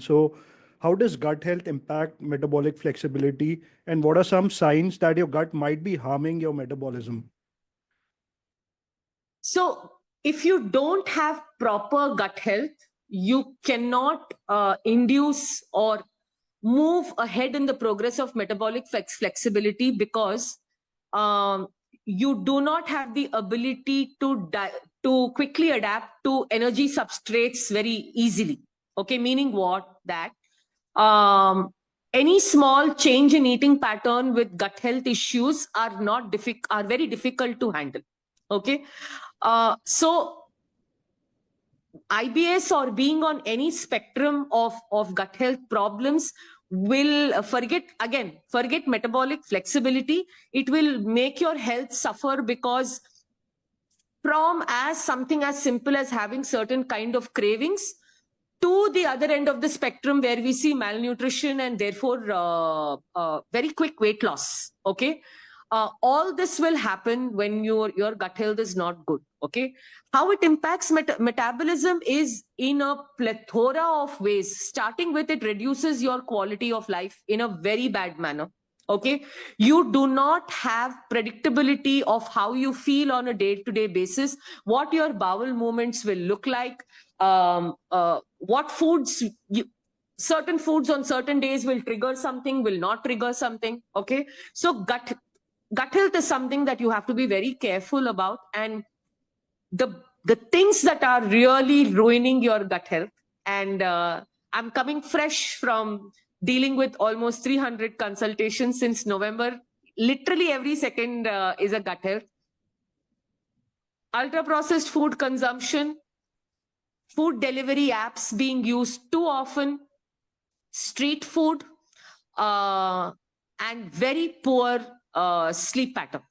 So, how does gut health impact metabolic flexibility? And what are some signs that your gut might be harming your metabolism? So, if you don't have proper gut health, you cannot induce or move ahead in the progress of metabolic flexibility because um, you do not have the ability to quickly adapt to energy substrates very easily. Okay, meaning what? That um, any small change in eating pattern with gut health issues are very difficult to handle. Okay, so IBS or being on any spectrum of gut health problems will forget metabolic flexibility. It will make your health suffer because from as something as simple as having certain kind of cravings to the other end of the spectrum where we see malnutrition and therefore very quick weight loss. Okay, all this will happen when your gut health is not good. Okay, how it impacts metabolism is in a plethora of ways, starting with it reduces your quality of life in a very bad manner. Okay, you do not have predictability of how you feel on a day-to-day basis, what your bowel movements will look like, what foods certain foods on certain days will trigger something, will not trigger something. Okay, so gut health is something that you have to be very careful about, and the things that are really ruining your gut health. And I'm coming fresh from dealing with almost 300 consultations since November. Literally every second is a gut health. Ultra processed food consumption, food delivery apps being used too often, street food, and very poor sleep pattern.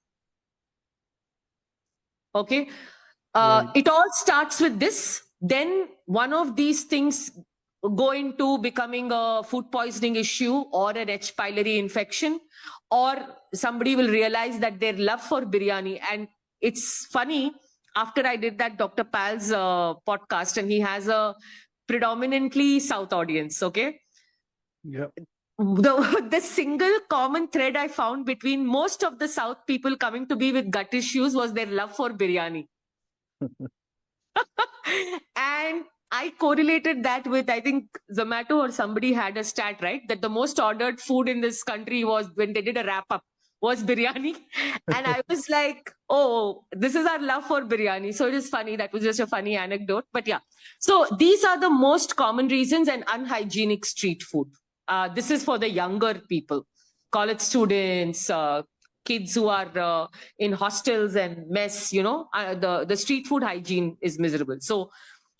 Okay, Right. it all starts with this. Then one of these things go into becoming a food poisoning issue or an H. pylori infection, or somebody will realize that their love for biryani. And it's funny, after I did that Dr. Pal's podcast, and he has a predominantly South audience. Okay, Yeah. the single common thread I found between most of the South people coming to me with gut issues was their love for biryani. And I correlated that with, I think Zomato or somebody had a stat, right? That the most ordered food in this country was, when they did a wrap up, was biryani. And I was like, oh, this is our love for biryani. So it is funny. That was just a funny anecdote. But yeah. So these are the most common reasons. And unhygienic street food. This is for the younger people, college students, kids who are in hostels and mess, the street food hygiene is miserable. So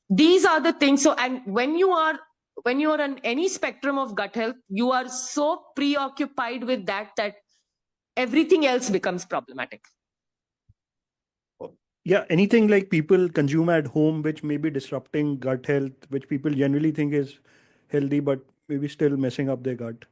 these are the things. So, and when you are on any spectrum of gut health, you are so preoccupied with that everything else becomes problematic. Yeah. Anything like people consume at home, which may be disrupting gut health, which people generally think is healthy, but maybe still messing up their gut.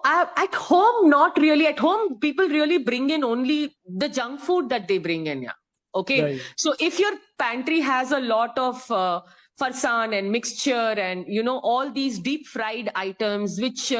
At home, not really. At home, people really bring in only the junk food that they bring in. Yeah. Okay. Right. So if your pantry has a lot of farsan and mixture and all these deep fried items, which